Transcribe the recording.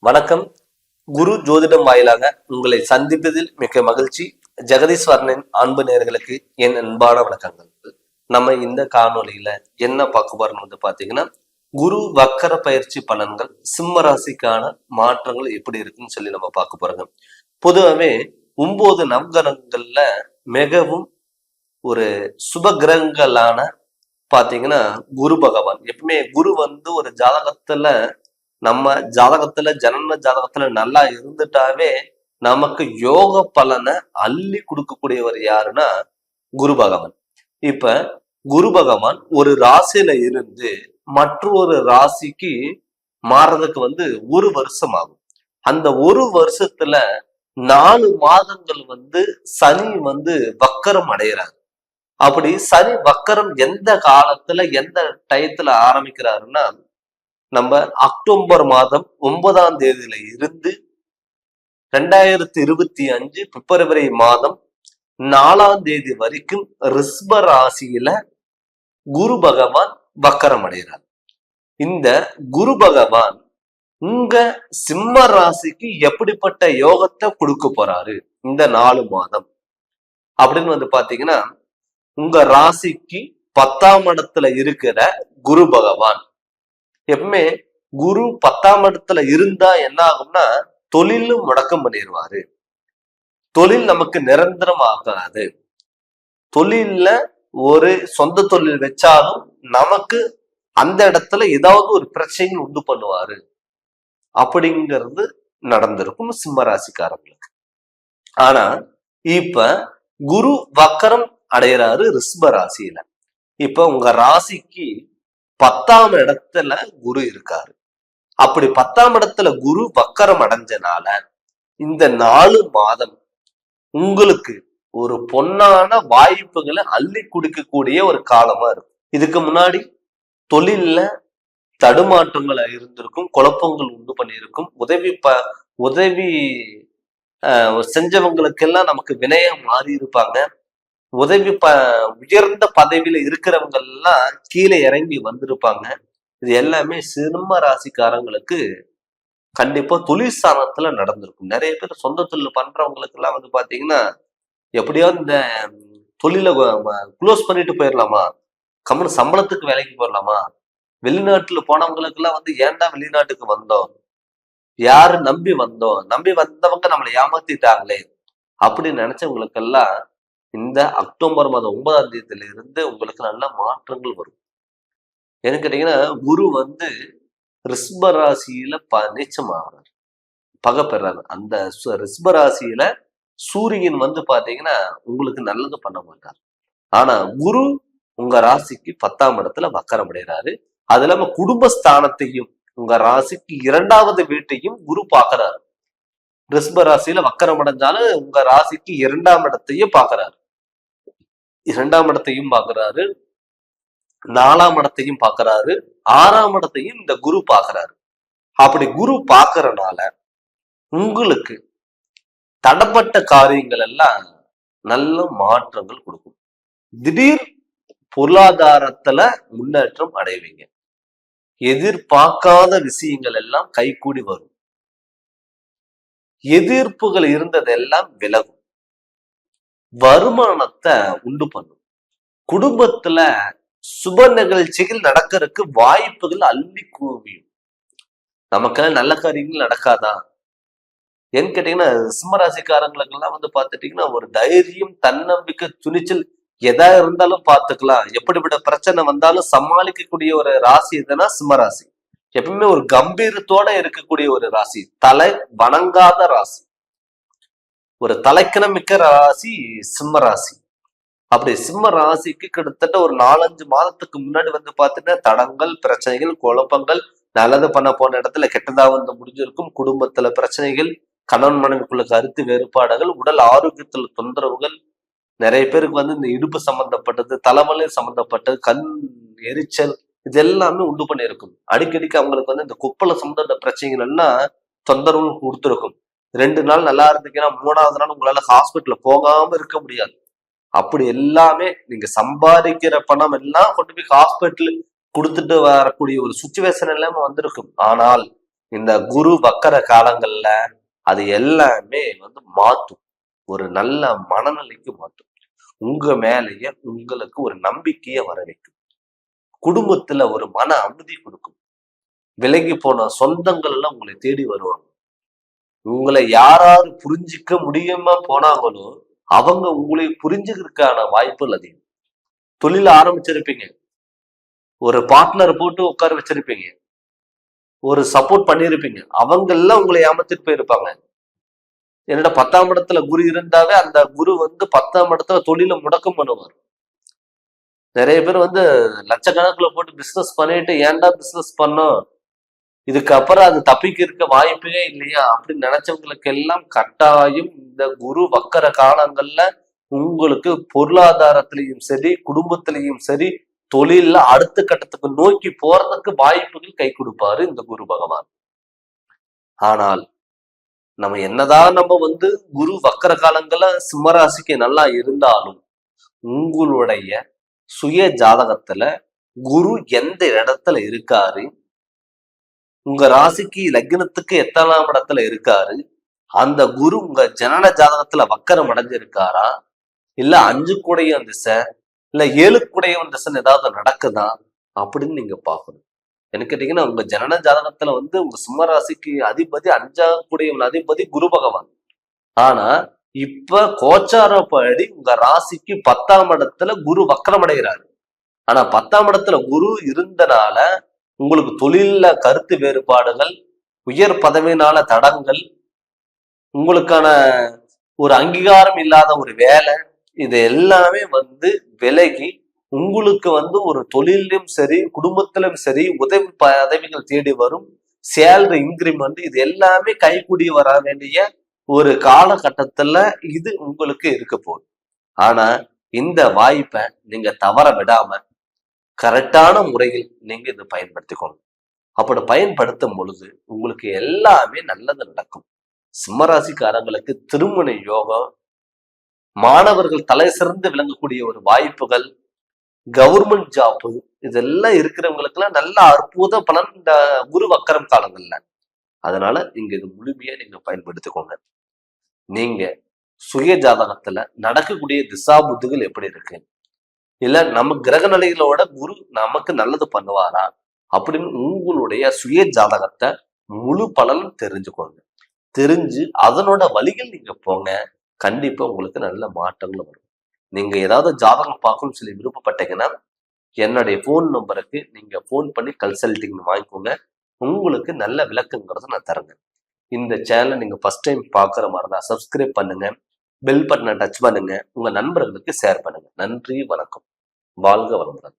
வணக்கம். குரு ஜோதிடம் வாயிலாக உங்களை சந்திப்பதில் மிக்க மகிழ்ச்சி. ஜெகதீஸ்வரனின் அன்பு நேயர்களுக்கு என் அன்பான வணக்கங்கள். நம்ம இந்த காணொலியில என்ன பார்க்க போறோம்னு பாத்தீங்கன்னா, குரு வக்கர பயிற்சி பலன்கள் சிம்ம ராசிக்கான மாற்றங்கள் எப்படி இருக்குன்னு சொல்லி நம்ம பார்க்க போறோங்க. பொதுவாகவே 9 நவகிரகங்கள்ல மிகவும் ஒரு சுப கிரகங்களான பாத்தீங்கன்னா குரு பகவான். எப்பவுமே குரு ஒரு ஜாதகத்துல நம்ம ஜனன ஜாதகத்துல நல்லா இருந்துட்டாவே நமக்கு யோக பலனை அள்ளி கொடுக்கக்கூடியவர் யாருன்னா குரு பகவான். இப்ப குரு பகவான் ஒரு ராசியில இருந்து மற்றொரு ராசிக்கு மாறதுக்கு ஒரு வருஷம் ஆகும். அந்த ஒரு வருஷத்துல 4 மாதங்கள் சனி வக்கரம் அடைகிறாரு. அப்படி சனி வக்கரம் எந்த காலத்துல எந்த டயத்துல ஆரம்பிக்கிறாருன்னா, நம்ம அக்டோபர் மாதம் 9ஆம் தேதியில இருந்து 2025 பிப்ரவரி மாதம் 4ஆம் தேதி வரைக்கும் ரிஷப ராசியில குரு பகவான் வக்கரம் அடைகிறார். இந்த குரு பகவான் உங்க சிம்ம ராசிக்கு எப்படிப்பட்ட யோகத்தை கொடுக்க போறாரு இந்த 4 மாதம் அப்படின்னு பாத்தீங்கன்னா, உங்க ராசிக்கு 10ஆம் இடத்துல இருக்கிற குரு பகவான் எப்பவுமே குரு 10ஆம் இடத்துல இருந்தா என்ன ஆகும்னா, தொழிலும் முடக்கம் பண்ணிடுவாரு. தொழில் நமக்கு நிரந்தரம் ஆகாது. தொழில்ல ஒரு சொந்த தொழில் வச்சாலும் நமக்கு அந்த இடத்துல ஏதாவது ஒரு பிரச்சனைகள் உண்டு பண்ணுவாரு அப்படிங்கிறது நடந்திருக்கும் சிம்ம ராசிக்காரங்களுக்கு. ஆனா இப்ப குரு வக்கரம் அடைகிறாரு ரிஷப ராசியில. இப்ப உங்க ராசிக்கு 10ஆம் இடத்துல குரு இருக்காரு. அப்படி 10ஆம் இடத்துல குரு வக்கரம் அடைஞ்சனால இந்த 4 மாதம் உங்களுக்கு ஒரு பொன்னான வாய்ப்புகளை அள்ளி கொடுக்கக்கூடிய ஒரு காலமா இருக்கும். இதுக்கு முன்னாடி தொழில்ல தடுமாற்றங்கள் இருந்திருக்கும், குழப்பங்கள் உண்டு பண்ணியிருக்கும், உதவி செஞ்சவங்களுக்கெல்லாம் நமக்கு வினயம் மாறி இருப்பாங்க. உயர்ந்த பதவியில இருக்கிறவங்க எல்லாம் கீழே இறங்கி வந்திருப்பாங்க. இது எல்லாமே சிம்ம ராசிக்காரங்களுக்கு கண்டிப்பா தொழில் ஸ்தானத்துல நடந்திருக்கும். நிறைய பேர் சொந்த தொழில் பண்றவங்களுக்கு எல்லாம் பாத்தீங்கன்னா, எப்படியாவது இந்த தொழில க்ளோஸ் பண்ணிட்டு போயிடலாமா, கம்முனு சம்பளத்துக்கு வேலைக்கு போயிடலாமா, வெளிநாட்டுல போனவங்களுக்கு எல்லாம் ஏன்டா வெளிநாட்டுக்கு வந்தோம், யாரு நம்பி வந்தவங்க நம்மளை ஏமாத்திட்டாங்களே அப்படின்னு நினைச்சவங்களுக்கெல்லாம் இந்த அக்டோபர் மாதம் 9ஆம் தேதியில இருந்து உங்களுக்கு நல்ல மாற்றங்கள் வரும். ஏன்னு கேட்டீங்கன்னா, குரு ரிஷப ராசியில நீச்சமாகிறார், பகை பெறாரு. அந்த ரிஷப ராசியில சூரியன் பாத்தீங்கன்னா உங்களுக்கு நல்லது பண்ண மாட்டார். ஆனா குரு உங்க ராசிக்கு 10ஆம் இடத்துல வக்கரம் அடைகிறாரு. அது இல்லாம குடும்பஸ்தானத்தையும் உங்க ராசிக்கு 2வது வீட்டையும் குரு பாக்குறாரு. ரிஷப ராசியில வக்கரம் அடைஞ்சாலும் உங்க ராசிக்கு 2ஆம் இடத்தையும் பாக்குறாரு. 2ஆம் இடத்தையும் பாக்குறாரு, 4ஆம் இடத்தையும் பாக்குறாரு, 6ஆம் இடத்தையும் இந்த குரு பாக்குறாரு. அப்படி குரு பாக்குறனால உங்களுக்கு தடப்பட்ட காரியங்கள் எல்லாம் நல்ல மாற்றங்கள் கொடுக்கும். திடீர் பொருளாதாரத்துல முன்னேற்றம் அடைவீங்க. எதிர்பார்க்காத விஷயங்கள் எல்லாம் கைகூடி வரும். எதிர்ப்புகள் இருந்ததெல்லாம் விலகும். வருமானத்தை உண்டு பண்ணும். குடும்பத்துல சுப நிகழ்ச்சிகள் நடக்கிறதுக்கு வாய்ப்புகள் அள்ளி குவியும். நமக்கெல்லாம் நல்ல காரியங்கள் நடக்காதா ஏன்னு கேட்டீங்கன்னா, சிம்மராசிக்காரங்களுக்கு எல்லாம் பாத்துட்டீங்கன்னா ஒரு தைரியம், தன்னம்பிக்கை, துணிச்சல் எதா இருந்தாலும் பார்த்துக்கலாம், எப்படிப்பட்ட பிரச்சனை வந்தாலும் சமாளிக்கக்கூடிய ஒரு ராசி எதுனா சிம்மராசி. எப்பவுமே ஒரு கம்பீரத்தோட இருக்கக்கூடிய ஒரு ராசி, தலை வணங்காத ராசி, ஒரு தலைக்கணமிக்க ராசி சிம்ம ராசி. அப்படி சிம்ம ராசிக்கு கிட்டத்தட்ட ஒரு 4-5 மாதத்துக்கு முன்னாடி பாத்தீங்கன்னா தடங்கள், பிரச்சனைகள், குழப்பங்கள், நல்லது பண்ண போன இடத்துல கெட்டதா முடிஞ்சிருக்கும். குடும்பத்துல பிரச்சனைகள், கணவன் மனைவிக்குள்ள கருத்து வேறுபாடுகள், உடல் ஆரோக்கியத்துல தொந்தரவுகள், நிறைய பேருக்கு இந்த இடுப்பு சம்பந்தப்பட்டது, தலைவலி சம்பந்தப்பட்டது, கண் எரிச்சல், இது எல்லாமே உண்டு பண்ணியிருக்கும். அடிக்கடிக்கு அவங்களுக்கு இந்த குப்பலை சம்பந்த பிரச்சனைகள் எல்லாம் தொந்தரவு கொடுத்துருக்கும். 2 நாள் நல்லா இருந்தீங்கன்னா 3ஆவது நாள் உங்களால ஹாஸ்பிட்டல்ல போகாம இருக்க முடியாது. அப்படி எல்லாமே நீங்க சம்பாதிக்கிற பணம் எல்லாம் கொண்டு போய் ஹாஸ்பிட்டல் கொடுத்துட்டு வரக்கூடிய ஒரு சுச்சுவேஷன் எல்லாமே வந்திருக்கும். ஆனால் இந்த குரு வக்கர காலங்கள்ல அது எல்லாமே வந்து மாத்தும். ஒரு நல்ல மனநிலைக்கு மாத்தும். உங்க மேலேயே உங்களுக்கு ஒரு நம்பிக்கையை வர வைக்கும். குடும்பத்துல ஒரு மன அமைதி கொடுக்கும். விலகி போன சொந்தங்கள் எல்லாம் உங்களை தேடி வருவாங்க. உங்களை யாராவது புரிஞ்சிக்க முடியாம போனாங்களோ அவங்க உங்களை புரிஞ்சுக்கிறதுக்கான வாய்ப்புகள் அதிகம். தொழில ஆரம்பிச்சிருப்பீங்க, ஒரு பார்ட்னர் போட்டு உட்கார வச்சிருப்பீங்க, ஒரு சப்போர்ட் பண்ணிருப்பீங்க, அவங்க எல்லாம் உங்களை ஏமாத்திட்டு போயிருப்பாங்க. என்னோட 10ஆம் இடத்துல குரு இருந்தாவே அந்த குரு வந்து 10ஆம் இடத்துல தொழில முடக்கம் பண்ணுவார். நிறைய பேர் வந்து லட்சக்கணக்குல போட்டு பிசினஸ் பண்ணிட்டு ஏன்டா பிசினஸ் பண்ணோம், இதுக்கப்புறம் அது தப்பிக்க இருக்க வாய்ப்பே இல்லையா அப்படின்னு நினைச்சவங்களுக்கு எல்லாம் கட்டாயம் இந்த குரு வக்கர காலங்கள்ல உங்களுக்கு பொருளாதாரத்திலையும் சரி, குடும்பத்திலையும் சரி, தொழில்ல அடுத்த கட்டத்துக்கு நோக்கி போறதுக்கு வாய்ப்புகள் கை கொடுப்பாரு இந்த குரு பகவான். ஆனால் நம்ம வந்து குரு வக்கர காலங்கள்ல சிம்மராசிக்கு நல்லா இருந்தாலும் உங்களுடைய சுய ஜாதகத்துல குரு எந்த இடத்துல இருக்காரு, உங்க ராசிக்கு லக்னத்துக்கு எத்தனாம் இடத்துல இருக்காரு, அந்த குரு உங்க ஜனன ஜாதகத்துல வக்கரம் அடைஞ்சிருக்காரா, இல்ல 5 கூடையும் திசை, இல்ல 7 கூடையும் திசைன்னு ஏதாவது நடக்குதா அப்படின்னு நீங்க பார்க்கணும். என்ன கேட்டீங்கன்னா உங்க ஜனன ஜாதகத்துல வந்து உங்க சிம்ம ராசிக்கு அதிபதி 5ஆம் கூடையவன் அதிபதி குரு பகவான். ஆனா இப்ப கோச்சாரப்படி உங்க ராசிக்கு 10ஆம் இடத்துல குரு வக்கரம் அடைகிறாரு. ஆனா 10ஆம் இடத்துல குரு இருந்தனால உங்களுக்கு தொழில்ல கருத்து வேறுபாடுகள், உயர் பதவியினால தடங்கள், உங்களுக்கான ஒரு அங்கீகாரம் இல்லாத ஒரு வேலை, இது எல்லாமே வந்து விலகி உங்களுக்கு வந்து ஒரு தொழிலும் சரி, குடும்பத்திலும் சரி உதவி பதவிகள் தேடி வரும். சேலரி இன்கிரிமெண்ட் இது எல்லாமே கைகூடி வர வேண்டிய ஒரு காலகட்டத்துல இது உங்களுக்கு இருக்க போகுது. ஆனா இந்த வாய்ப்பை நீங்க தவற விடாம கரெக்டான முறையில் நீங்க இதை பயன்படுத்திக்கணும். அப்படி பயன்படுத்தும் பொழுது உங்களுக்கு எல்லாமே நல்லது நடக்கும். சிம்மராசிக்காரங்களுக்கு திருமண யோகம், மாணவர்கள் தலை சிறந்து விளங்கக்கூடிய ஒரு வாய்ப்புகள், கவர்மெண்ட் ஜாப், இதெல்லாம் இருக்கிறவங்களுக்கு எல்லாம் நல்ல அற்புத பலன் இந்த குரு வக்கரம் காலங்கள்ல. அதனால நீங்க இது முழுமையா நீங்க பயன்படுத்திக்கோங்க. நீங்க சுய ஜாதகத்துல நடக்கக்கூடிய திசா புத்திகள் எப்படி இருக்கு, இல்ல நம்ம கிரக நிலைகளோட குரு நமக்கு நல்லது பண்ணுவாரா அப்படின்னு உங்களுடைய சுய ஜாதகத்தை முழு பலன் தெரிஞ்சுக்கோங்க. தெரிஞ்சு அதனோட வழிகள் நீங்க போங்க. கண்டிப்பா உங்களுக்கு நல்ல மாற்றங்கள் வரும். நீங்க ஏதாவது ஜாதகம் பார்க்கணும்னு சொல்லி விருப்பப்பட்டீங்கன்னா என்னுடைய போன் நம்பருக்கு நீங்க போன் பண்ணி கன்சல்டிங் வாங்கிக்கோங்க. உங்களுக்கு நல்ல விளக்கங்கிறத நான் தரேங்க. இந்த சேனலை நீங்க ஃபர்ஸ்ட் டைம் பாக்குற மாதிரி தான் சப்ஸ்கிரைப் பண்ணுங்க, பெல் பட்டனை டச் பண்ணுங்க, உங்க நண்பர்களுக்கு ஷேர் பண்ணுங்க. நன்றி, வணக்கம். வாழ்க வளமுடன்.